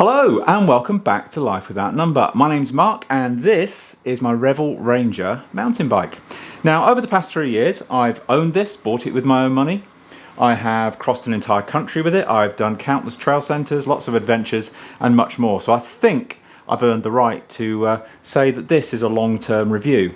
Hello and welcome back to Life Without Number. My name's Mark and this is my Revel Ranger mountain bike. Now over the past 3 years I've owned this, bought it with my own money. I have crossed an entire country with it. I've done countless trail centres, lots of adventures and much more. So I think I've earned the right to say that this is a long-term review.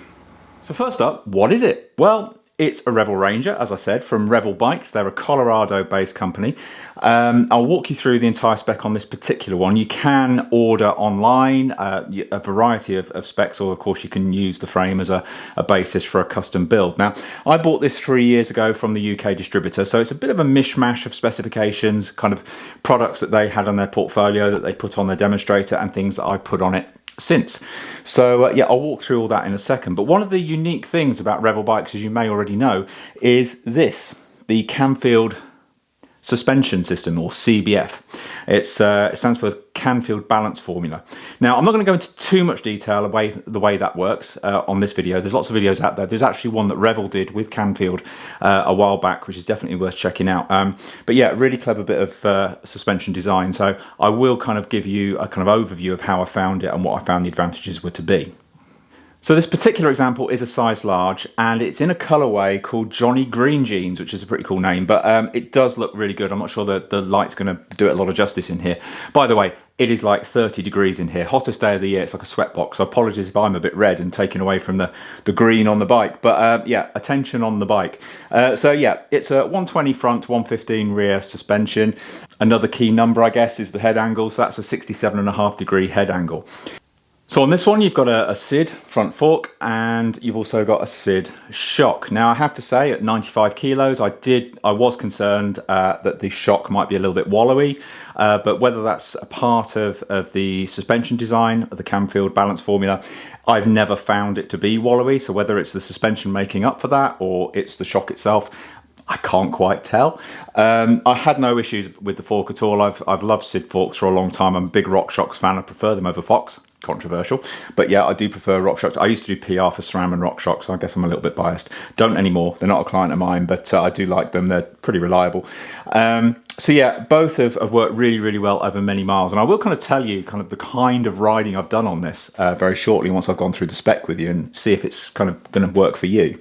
So first up, what is it? Well, it's a Revel Ranger, as I said, from Revel Bikes. They're a Colorado-based company. I'll walk you through the entire spec on this particular one. You can order online a variety of specs, or of course you can use the frame as a basis for a custom build. Now, I bought this 3 years ago from the UK distributor, so it's a bit of a mishmash of specifications, kind of products that they had on their portfolio that they put on their demonstrator and things that I've put on it since. So yeah, I'll walk through all that in a second. But one of the unique things about Revel Bikes, as you may already know, is this, the Canfield suspension system, or CBF. It stands for Canfield Balance Formula. Now, I'm not going to go into too much detail about the way that works on this video. There's lots of videos out there. There's actually one that Revel did with Canfield a while back, which is definitely worth checking out. But yeah, really clever bit of suspension design. So I will kind of give you a kind of overview of how I found it and what I found the advantages were to be. So this particular example is a size large and it's in a colorway called Johnny Green Jeans, which is a pretty cool name, but it does look really good. I'm not sure that the light's going to do it a lot of justice in here. By the way, it is like 30 degrees in here, hottest day of the year. It's like a sweat box. So apologies if I'm a bit red and taken away from the green on the bike, but yeah, attention on the bike. So yeah, it's a 120 front, 115 rear suspension. Another key number, I guess, is the head angle. So that's a 67.5 degree head angle. So on this one, you've got a SID front fork and you've also got a SID shock. Now I have to say, at 95 kilos, I was concerned that the shock might be a little bit wallowy, but whether that's a part of the suspension design of the Canfield Balance Formula, I've never found it to be wallowy. So whether it's the suspension making up for that or it's the shock itself, I can't quite tell. I had no issues with the fork at all. I've loved SID forks for a long time. I'm a big Rockshox fan. I prefer them over Fox. Controversial, but yeah, I do prefer Rockshox. I used to do PR for SRAM and Rockshox, so I guess I'm a little bit biased. Don't anymore. They're not a client of mine, but I do like them. They're pretty reliable. So yeah, both have worked really, really well over many miles. And I will kind of tell you kind of the kind of riding I've done on this very shortly once I've gone through the spec with you and see if it's kind of going to work for you.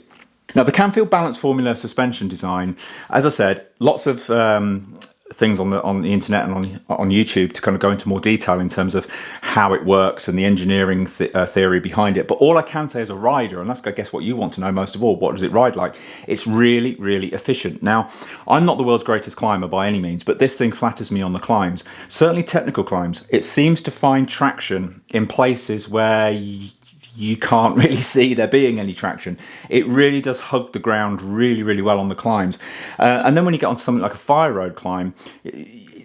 Now, the Canfield Balance Formula suspension design, as I said, lots of things on the internet and on YouTube to kind of go into more detail in terms of how it works and the engineering theory behind it. But all I can say as a rider, and that's I guess what you want to know most of all, what does it ride like? It's really, really efficient. Now, I'm not the world's greatest climber by any means, but this thing flatters me on the climbs. Certainly technical climbs. It seems to find traction in places where you can't really see there being any traction. It really does hug the ground really, really well on the climbs. And then when you get onto something like a fire road climb,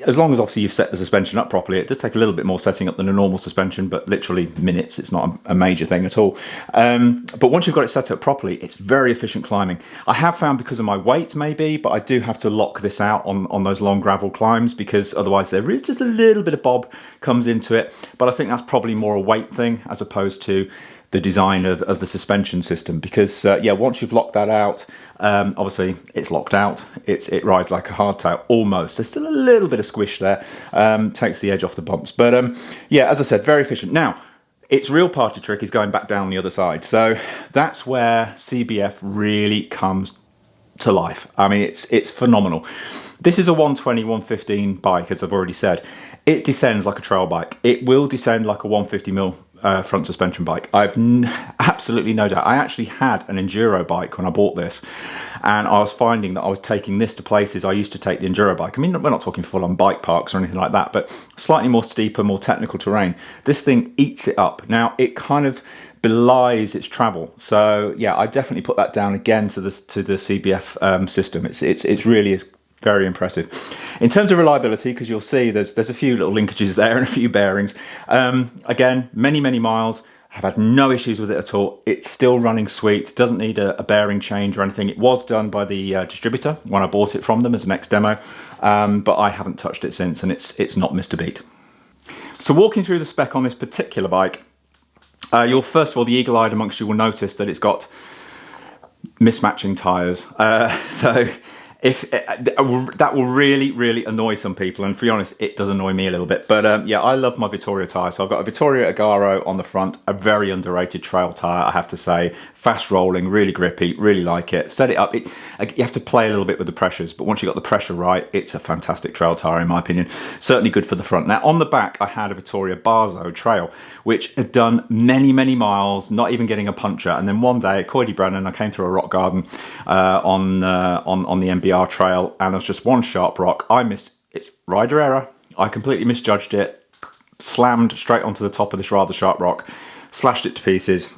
as long as obviously you've set the suspension up properly, it does take a little bit more setting up than a normal suspension, but literally minutes. It's not a major thing at all. But once you've got it set up properly, it's very efficient climbing. I have found because of my weight maybe, but I do have to lock this out on those long gravel climbs because otherwise there is just a little bit of bob comes into it. But I think that's probably more a weight thing as opposed to the design of the suspension system, because yeah, once you've locked that out, obviously it's locked out. It rides like a hardtail almost. There's still a little bit of squish there, takes the edge off the bumps. But yeah, as I said, very efficient. Now, its real party trick is going back down the other side. So that's where CBF really comes to life. I mean, it's phenomenal. This is a 120, 115 bike, as I've already said. It descends like a trail bike. It will descend like a 150mm front suspension bike. I've absolutely no doubt. I actually had an enduro bike when I bought this, and I was finding that I was taking this to places I used to take the enduro bike. I mean, we're not talking full-on bike parks or anything like that, but slightly more steeper, more technical terrain. This thing eats it up. Now, it kind of belies its travel. So yeah, I definitely put that down again to the CBF system. It's really is very impressive. In terms of reliability, because you'll see there's a few little linkages there and a few bearings. Again, many miles. I've had no issues with it at all. It's still running sweet. Doesn't need a bearing change or anything. It was done by the distributor when I bought it from them as an ex-demo, but I haven't touched it since, and it's not missed a beat. So walking through the spec on this particular bike, you'll first of all, the eagle-eyed amongst you will notice that it's got mismatching tyres. So If that will really annoy some people, and to be honest, it does annoy me a little bit. But yeah, I love my Vittoria tyre. So I've got a Vittoria Agaro on the front, a very underrated trail tyre, I have to say. Fast rolling, really grippy, really like it. Set it up. You have to play a little bit with the pressures, but once you got the pressure right, it's a fantastic trail tyre in my opinion. Certainly good for the front. Now on the back, I had a Vittoria Barzo trail, which had done many miles, not even getting a puncture. And then one day at Coed Brenin, I came through a rock garden on the MBR trail, and there's just one sharp rock. It's rider error. I completely misjudged it, slammed straight onto the top of this rather sharp rock, slashed it to pieces.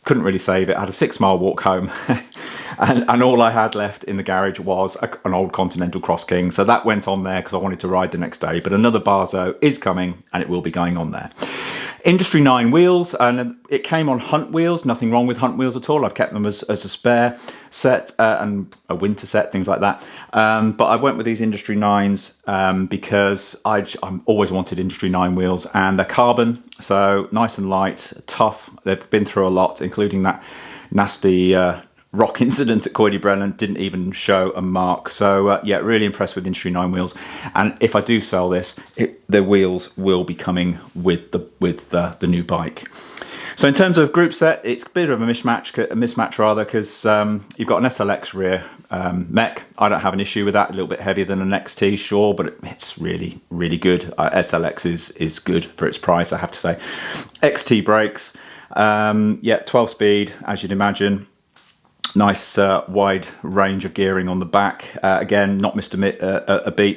Couldn't really save it. I had a 6-mile walk home and all I had left in the garage was an old Continental Cross King. So that went on there because I wanted to ride the next day, but another Barzo is coming and it will be going on there. Industry 9 wheels, and it came on Hunt wheels. Nothing wrong with Hunt wheels at all. I've kept them as a spare set and a winter set, things like that. But I went with these Industry 9s because I always wanted Industry 9 wheels, and they're carbon, so nice and light, tough. They've been through a lot, including that nasty rock incident at Coed Brenin. Didn't even show a mark. So yeah, really impressed with Industry 9 wheels. And if I do sell this, the wheels will be coming with the new bike. So in terms of group set, it's a bit of a mismatch rather, because you've got an SLX rear mech. I don't have an issue with that. A little bit heavier than an XT, sure, but it's really good. SLX is good for its price, I have to say. XT brakes, yeah, 12 speed, as you'd imagine. Nice wide range of gearing on the back. Again, not missed a beat.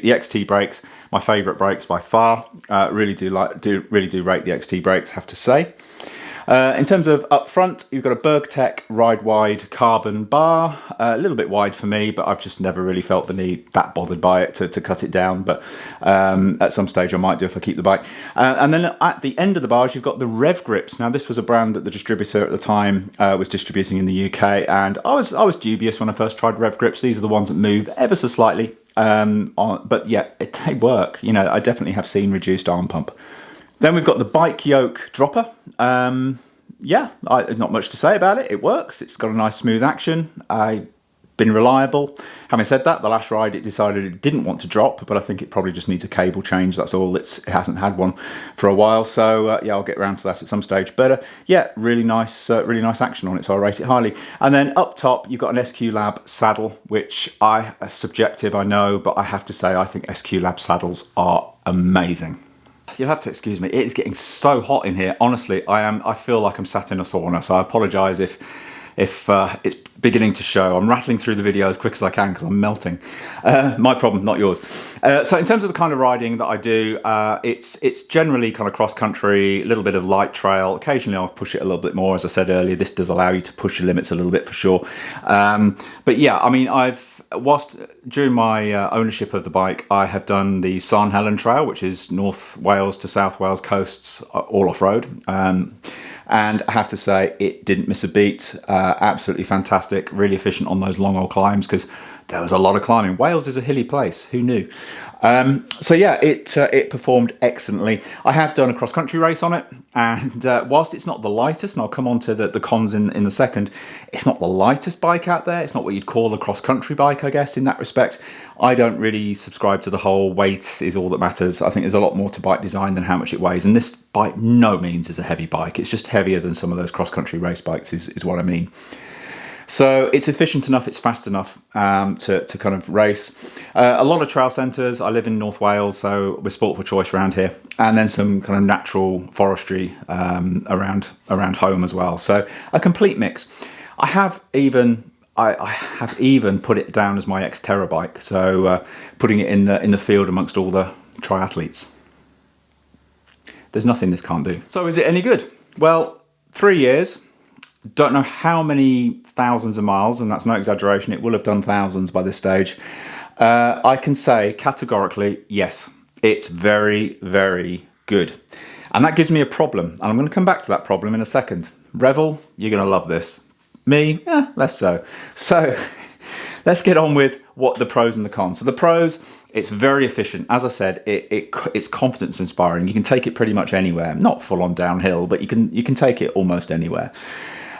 The XT brakes, my favourite brakes by far. Really do rate the XT brakes, have to say. In terms of up front, you've got a Burgtec ride wide carbon bar. A little bit wide for me, but I've just never really felt the need, that bothered by it to cut it down. But at some stage I might do if I keep the bike. And then at the end of the bars, you've got the REV Grips. Now this was a brand that the distributor at the time was distributing in the UK, and I was dubious when I first tried REV Grips. These are the ones that move ever so slightly, but yeah, they work. You know, I definitely have seen reduced arm pump. Then we've got the bike yoke dropper. Yeah, not much to say about it. It works. It's got a nice smooth action. Been reliable. Having said that, the last ride it decided it didn't want to drop, but I think it probably just needs a cable change. That's all. It hasn't had one for a while, so yeah, I'll get around to that at some stage. But yeah, really nice action on it, so I rate it highly. And then up top, you've got an SQ Lab saddle, which subjective, I know, but I have to say I think SQ Lab saddles are amazing. You'll have to excuse me, it is getting so hot in here. Honestly, I feel like I'm sat in a sauna, so I apologise if it's beginning to show. I'm rattling through the video as quick as I can because I'm melting. My problem, not yours. So in terms of the kind of riding that I do, it's generally kind of cross-country, a little bit of light trail. Occasionally I'll push it a little bit more. As I said earlier, this does allow you to push your limits a little bit for sure. But yeah, I mean, during my ownership of the bike, I have done the Sarn Helen trail, which is North Wales to South Wales coasts, all off-road. And I have to say, it didn't miss a beat. Absolutely fantastic, really efficient on those long old climbs, because there was a lot of climbing. Wales is a hilly place, who knew? So yeah, it performed excellently. I have done a cross-country race on it, and whilst it's not the lightest, and I'll come on to the cons in a second, it's not the lightest bike out there. It's not what you'd call a cross-country bike, I guess, in that respect. I don't really subscribe to the whole weight is all that matters. I think there's a lot more to bike design than how much it weighs, and this bike no means is a heavy bike. It's just heavier than some of those cross-country race bikes is what I mean. So it's efficient enough, it's fast enough to kind of race. A lot of trail centres. I live in North Wales, so we're sport for choice around here. And then some kind of natural forestry around home as well. So a complete mix. I have even put it down as my Xterra bike. So putting it in the field amongst all the triathletes. There's nothing this can't do. So is it any good? Well, 3 years. Don't know how many thousands of miles, and that's no exaggeration, it will have done thousands by this stage. I can say categorically, yes, it's very, very good. And that gives me a problem, and I'm going to come back to that problem in a second. Revel, you're going to love this. Me, less so. So let's get on with what the pros and the cons. So the pros, it's very efficient. As I said, it's confidence inspiring. You can take it pretty much anywhere. Not full on downhill, but you can take it almost anywhere.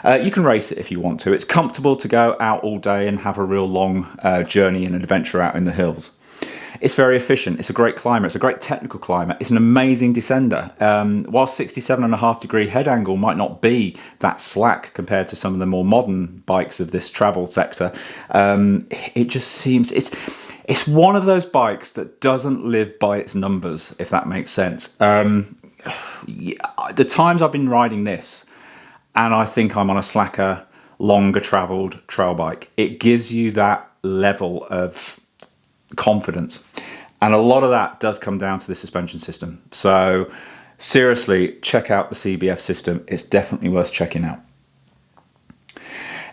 You can race it if you want to. It's comfortable to go out all day and have a real long journey and an adventure out in the hills. It's very efficient. It's a great climber. It's a great technical climber. It's an amazing descender. While 67.5-degree head angle might not be that slack compared to some of the more modern bikes of this travel sector, it just seems it's one of those bikes that doesn't live by its numbers, if that makes sense. The times I've been riding this, and I think I'm on a slacker, longer traveled trail bike, it gives you that level of confidence, and a lot of that does come down to the suspension system. So seriously, check out the CBF system. It's definitely worth checking out.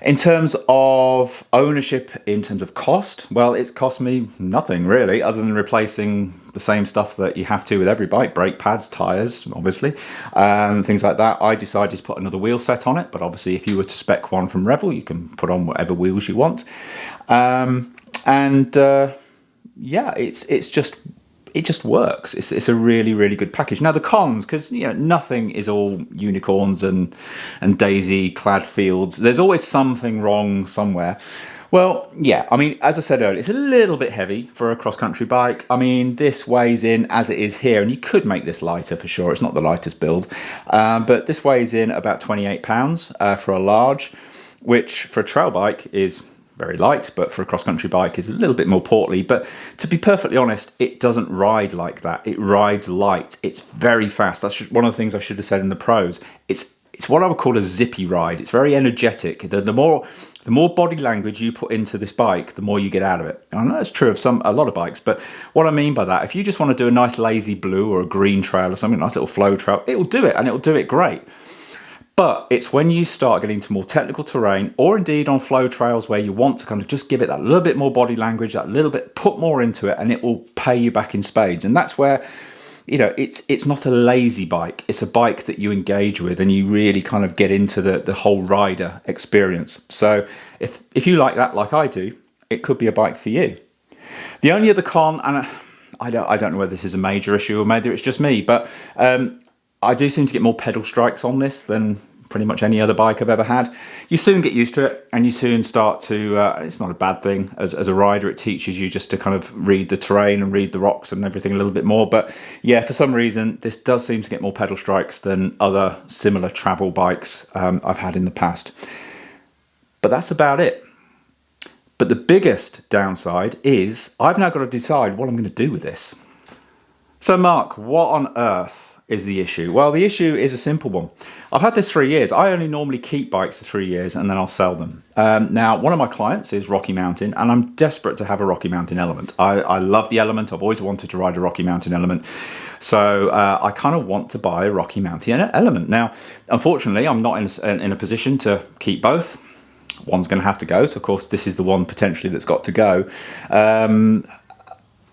In terms of ownership, in terms of cost, well, it's cost me nothing really, other than replacing the same stuff that you have to with every bike: brake pads, tyres, obviously, things like that. I decided to put another wheel set on it, but obviously if you were to spec one from Revel, you can put on whatever wheels you want. Yeah, it just works. It's a really good package. Now the cons, because nothing is all unicorns and daisy clad fields. There's always something wrong somewhere. Well, yeah, I mean, as I said earlier, it's a little bit heavy for a cross-country bike. I mean, this weighs in as it is here, and you could make this lighter for sure. It's not the lightest build, but this weighs in about 28 pounds for a large, which for a trail bike is very light, but for a cross-country bike is a little bit more portly. But to be perfectly honest, it doesn't ride like that. It rides light. It's very fast. That's one of the things I should have said in the pros. It's what I would call a zippy ride. It's very energetic. The more body language you put into this bike, the more you get out of it. And I know that's true of a lot of bikes, but what I mean by that, if you just want to do a nice lazy blue or a green trail or something, nice little flow trail, it will do it, and it will do it great. But it's when you start getting to more technical terrain, or indeed on flow trails, where you want to kind of just give it that little bit more body language, that little bit, put more into it, and it will pay you back in spades. And that's where, it's not a lazy bike. It's a bike that you engage with, and you really kind of get into the whole rider experience. So if you like that, like I do, it could be a bike for you. The only other con, and I don't know whether this is a major issue or maybe it's just me, but I do seem to get more pedal strikes on this than pretty much any other bike I've ever had. You soon get used to it, and you soon start to, it's not a bad thing. As a rider, it teaches you just to kind of read the terrain and read the rocks and everything a little bit more. But yeah, for some reason, this does seem to get more pedal strikes than other similar travel bikes I've had in the past. But that's about it. But the biggest downside is I've now got to decide what I'm going to do with this. So Mark, what on earth is the issue? Well, the issue is a simple one. I've had this 3 years. I only normally keep bikes for 3 years and then I'll sell them. Now, one of my clients is Rocky Mountain, and I'm desperate to have a Rocky Mountain Element. I love the Element. I've always wanted to ride a Rocky Mountain Element. So I kind of want to buy a Rocky Mountain Element. Now, unfortunately, I'm not in a position to keep both. One's going to have to go. So, of course, this is the one potentially that's got to go. And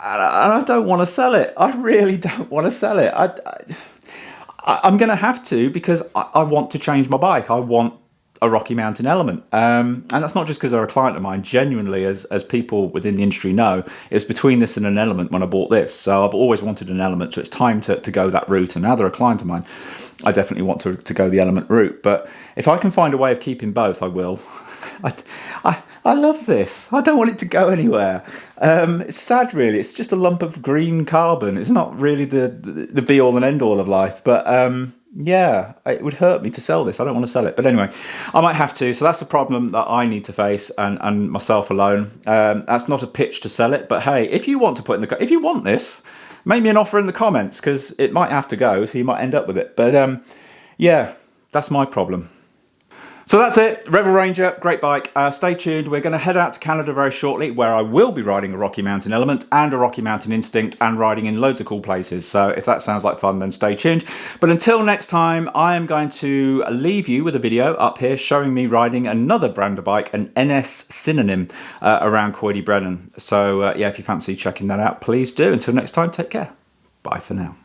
I don't want to sell it. I really don't want to sell it. I'm going to have to, because I want to change my bike. I want a Rocky Mountain Element. And that's not just because they're a client of mine. Genuinely, as people within the industry know, it was between this and an Element when I bought this. So I've always wanted an Element. So it's time to go that route. And now they're a client of mine, I definitely want to go the Element route. But if I can find a way of keeping both, I will. I love this. I don't want it to go anywhere. It's sad, really. It's just a lump of green carbon. It's not really the be-all and end-all of life. But yeah, it would hurt me to sell this. I don't want to sell it. But anyway, I might have to. So that's the problem that I need to face, and myself alone. That's not a pitch to sell it. But hey, if you want to if you want this, make me an offer in the comments, because it might have to go. So you might end up with it. But yeah, that's my problem. So that's it, Revel Ranger, great bike. Stay tuned, we're going to head out to Canada very shortly, where I will be riding a Rocky Mountain Element and a Rocky Mountain Instinct, and riding in loads of cool places. So if that sounds like fun, then stay tuned. But until next time, I am going to leave you with a video up here showing me riding another brand of bike, an NS Synonym, around Coed Brenin. So yeah, if you fancy checking that out, please do. Until next time, take care. Bye for now.